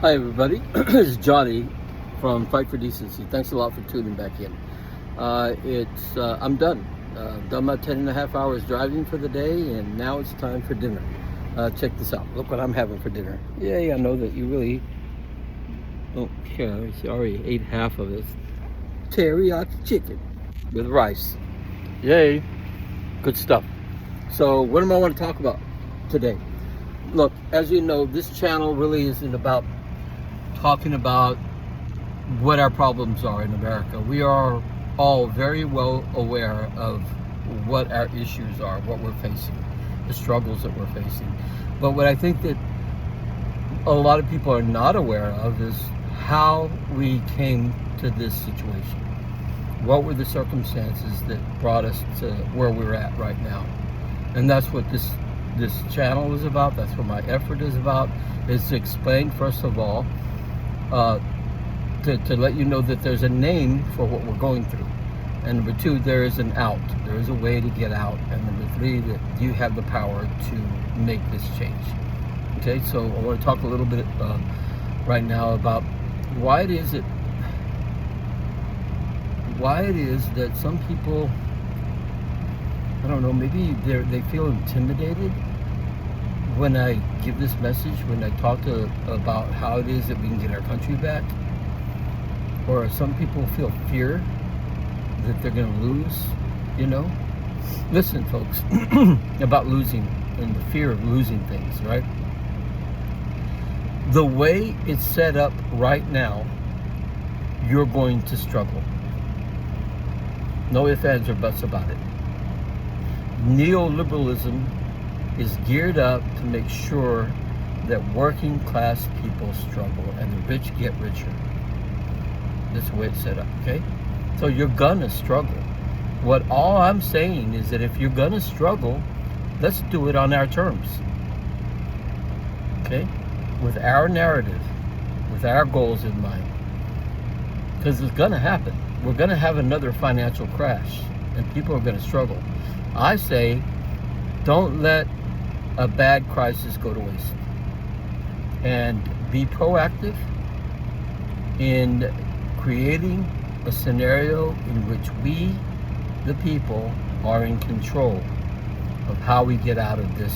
Hi everybody, this is Johnny from Fight for Decency. Thanks a lot for tuning back in. I'm done. Done my 10.5 hours driving for the day, and now it's time for dinner. Check this out. Look what I'm having for dinner. Yay, I know that you really don't care. I already ate half of it. Teriyaki chicken with rice. Yay, good stuff. So what do I want to talk about today? Look, as you know, this channel really isn't about talking about what our problems are in America. We are all very well aware of what our issues are, what we're facing, the struggles that we're facing. But what I think that a lot of people are not aware of is how we came to this situation. What were the circumstances that brought us to where we're at right now? And that's what this channel is about. That's what my effort is about, is to explain, first of all, to let you know that there's a name for what we're going through. And number two, there is an out. There is a way to get out. And number three, that you have the power to make this change. Okay, so I want to talk a little bit right now about why it is that some people, I don't know, maybe they feel intimidated when I give this message, when I talk about how it is that we can get our country back. Or some people feel fear that they're going to lose, you know. Listen, folks, about losing and the fear of losing things, right? The way it's set up right now, you're going to struggle. No ifs, ands, or buts about it. Neoliberalism is geared up to make sure that working class people struggle and the rich get richer. That's the way it's set up, okay? So you're gonna struggle. All I'm saying is that if you're gonna struggle, let's do it on our terms, okay? With our narrative, with our goals in mind. Because it's gonna happen. We're gonna have another financial crash and people are gonna struggle. I say, don't let a bad crisis go to waste, and be proactive in creating a scenario in which we, the people, are in control of how we get out of this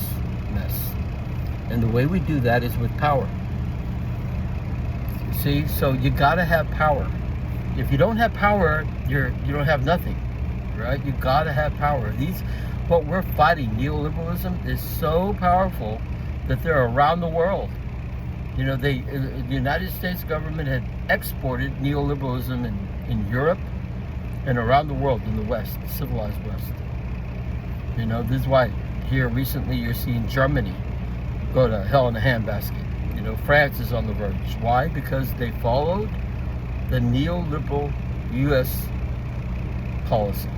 mess. And the way we do that is with power. See, so you gotta have power. If you don't have power, you don't have nothing, right? You gotta have power. What we're fighting, neoliberalism, is so powerful that they're around the world. You know, the United States government had exported neoliberalism in Europe and around the world, in the West, the civilized West. You know, this is why here recently you're seeing Germany go to hell in a handbasket. You know, France is on the verge. Why? Because they followed the neoliberal U.S. policy.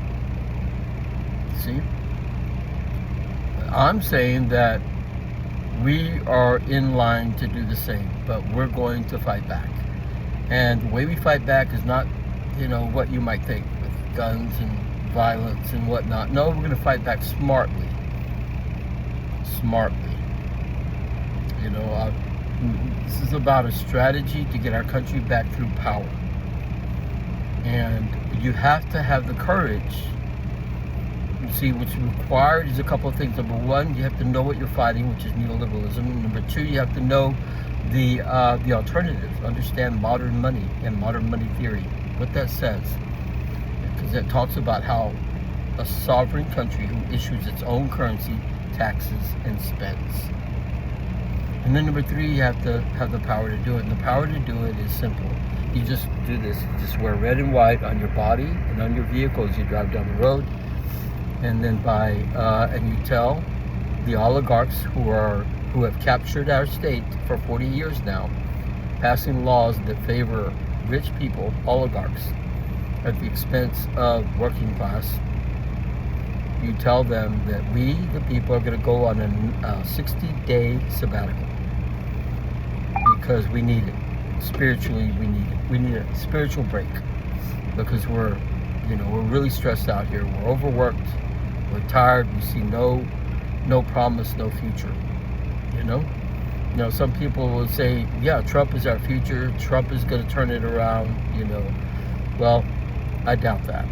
See? I'm saying that we are in line to do the same, but we're going to fight back. And the way we fight back is not, you know, what you might think, with guns and violence and whatnot. No, we're going to fight back smartly. Smartly. You know, this is about a strategy to get our country back through power. And you have to have the courage. You see, what's required is a couple of things. Number one, you have to know what you're fighting, which is neoliberalism. Number two, you have to know the alternative. Understand modern money and modern money theory, what that says. Because it talks about how a sovereign country who issues its own currency taxes and spends. And then number three, you have to have the power to do it. And the power to do it is simple. You just do this. You just wear red and white on your body and on your vehicle as you drive down the road. And then and you tell the oligarchs who have captured our state for 40 years now, passing laws that favor rich people, oligarchs, at the expense of working class. You tell them that we, the people, are going to go on a 60-day sabbatical because we need it. Spiritually, we need it. We need a spiritual break because we're really stressed out here. We're overworked. We're tired. We see no promise, no future. You know, Some people will say, yeah, Trump is our future. Trump is going to turn it around, Well, I doubt that.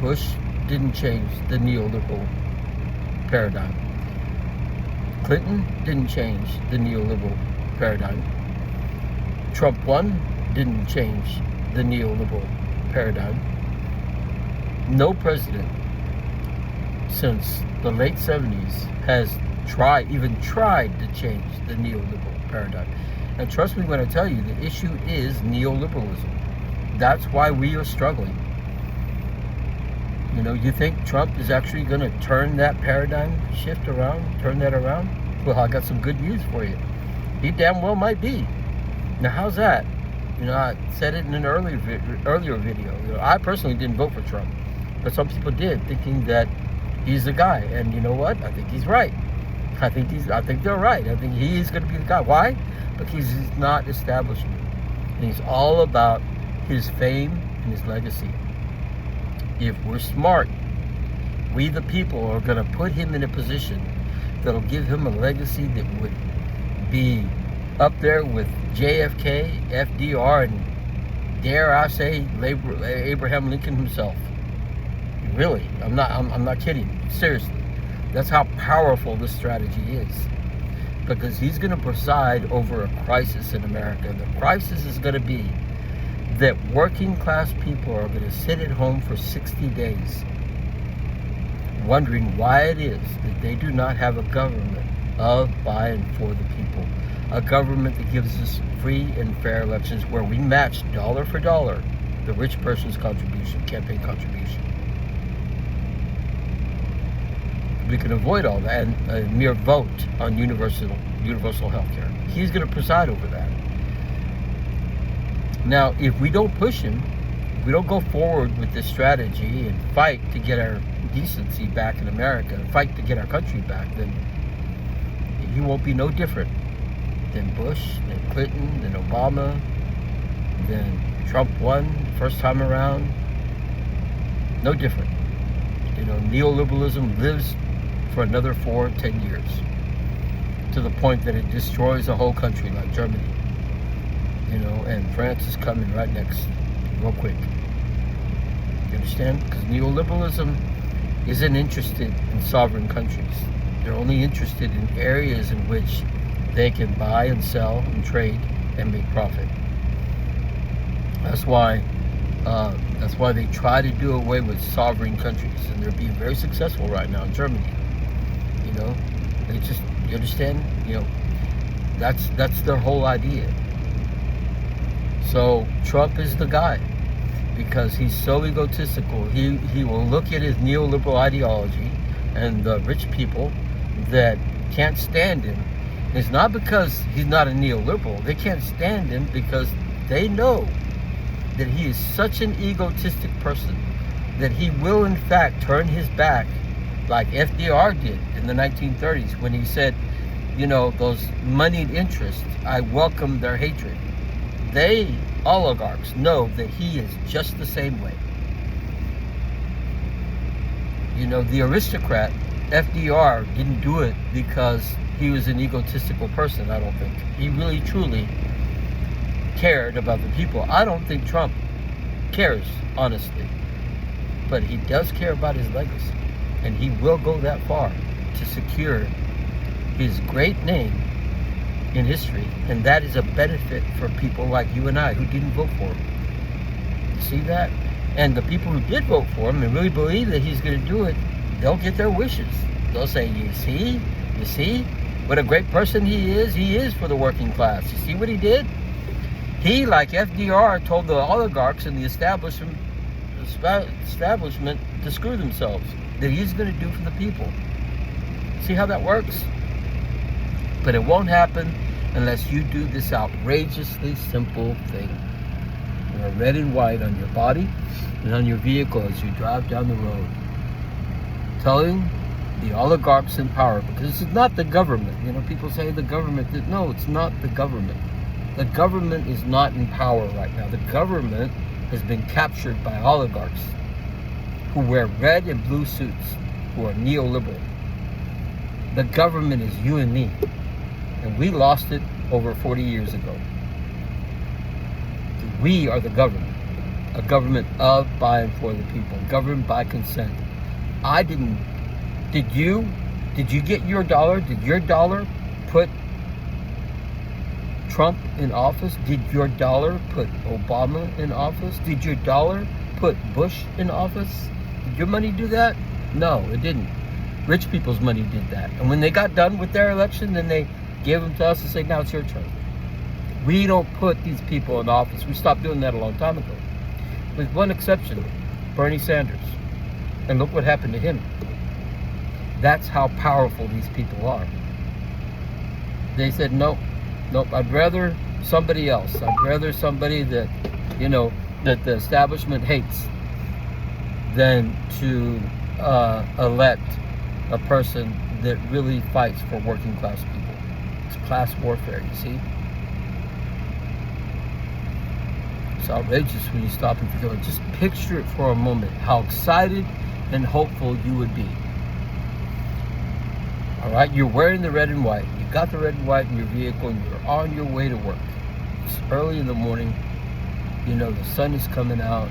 Bush didn't change the neoliberal paradigm. Clinton didn't change the neoliberal paradigm. Trump 1 didn't change the neoliberal paradigm. No president since the late 70s has even tried to change the neoliberal paradigm. And trust me when I tell you, the issue is neoliberalism. That's why we are struggling. You think Trump is actually going to turn that paradigm shift around, turn that around? Well, I got some good news for you. He damn well might be. Now, how's that? I said it in an earlier video. I personally didn't vote for Trump, but some people did, thinking that he's the guy. And you know what? I think he's right. I think they're right. I think he's going to be the guy. Why? Because he's not establishment. And he's all about his fame and his legacy. If we're smart, we the people are going to put him in a position that'll give him a legacy that would be up there with JFK, FDR, and dare I say Abraham Lincoln himself. Really, I'm not kidding. Seriously, that's how powerful this strategy is. Because he's going to preside over a crisis in America. The crisis is going to be that working class people are going to sit at home for 60 days wondering why it is that they do not have a government of, by, and for the people. A government that gives us free and fair elections where we match dollar for dollar the rich person's contribution, campaign contribution. We can avoid all that and a mere vote on universal health care. He's going to preside over that. Now, if we don't push him, if we don't go forward with this strategy and fight to get our decency back in America, and fight to get our country back, then he won't be no different than Bush, than Clinton, than Obama, than Trump won first time around. No different. Neoliberalism lives for another 4 or 10 years, to the point that it destroys a whole country like Germany. And France is coming right next, real quick. You understand? Because neoliberalism isn't interested in sovereign countries. They're only interested in areas in which they can buy and sell and trade and make profit. That's why they try to do away with sovereign countries, and they're being very successful right now in Germany. You understand? That's their whole idea. So Trump is the guy because he's so egotistical. He will look at his neoliberal ideology and the rich people that can't stand him. It's not because he's not a neoliberal. They can't stand him because they know that he is such an egotistic person that he will in fact turn his back like FDR did in the 1930s when he said, those moneyed interests, I welcome their hatred. They, oligarchs, know that he is just the same way. The aristocrat, FDR, didn't do it because he was an egotistical person, I don't think. He really, truly cared about the people. I don't think Trump cares, honestly. But he does care about his legacy. And he will go that far to secure his great name in history. And that is a benefit for people like you and I who didn't vote for him. You see that? And the people who did vote for him and really believe that he's going to do it, they'll get their wishes. They'll say, you see what a great person he is for the working class. You see what he did? He, like FDR, told the oligarchs and the establishment to screw themselves, that he's going to do for the people. See how that works? But it won't happen unless you do this outrageously simple thing. Red and white on your body and on your vehicle as you drive down the road. Telling the oligarchs in power, because it's not the government. People say the government. No, it's not the government. The government is not in power right now. The government has been captured by oligarchs who wear red and blue suits, who are neoliberal. The government is you and me. And we lost it over 40 years ago. We are the government. A government of, by, and for the people. Governed by consent. I didn't. Did you? Did you get your dollar? Did your dollar put Trump in office? Did your dollar put Obama in office? Did your dollar put Bush in office? Did your money do that? No, it didn't. Rich people's money did that. And when they got done with their election, then they gave them to us and said, now it's your turn. We don't put these people in office. We stopped doing that a long time ago. With one exception, Bernie Sanders. And look what happened to him. That's how powerful these people are. They said, nope, I'd rather somebody else. I'd rather somebody that, that the establishment hates than to elect a person that really fights for working class people. It's class warfare, you see? It's outrageous when you stop and think about it. Just picture it for a moment, how excited and hopeful you would be. All right, you're wearing the red and white. You got the red and white in your vehicle and you're on your way to work. It's early in the morning. The sun is coming out.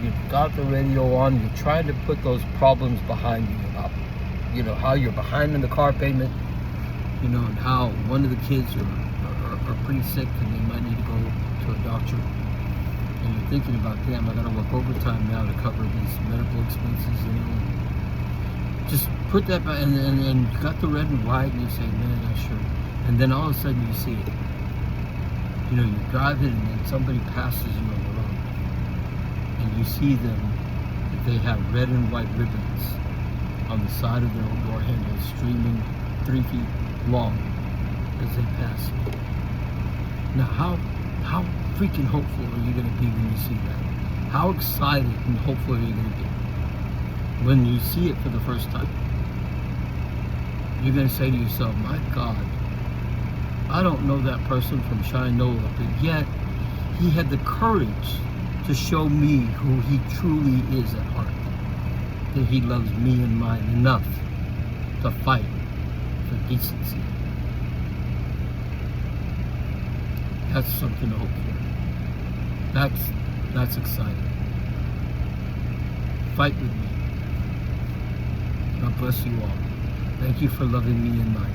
You've got the radio on. You're trying to put those problems behind you about, how you're behind in the car payment, and how one of the kids are pretty sick and they might need to go to a doctor. And you're thinking about, damn, I got to work overtime now to cover these medical expenses, Just put that back, and you got the red and white, and you say, man, that's sure. And then all of a sudden you see it. You're driving, and then somebody passes you on the road. And you see them, that they have red and white ribbons on the side of their door handles streaming 3 feet long as they pass you. Now, how freaking hopeful are you going to be when you see that? How excited and hopeful are you going to be when you see it for the first time? You're going to say to yourself, my God, I don't know that person from Shinola, but yet he had the courage to show me who he truly is at heart. That he loves me and mine enough to fight for decency. That's something to hope for. That's exciting. Fight with me. God bless you all. Thank you for loving me and mine.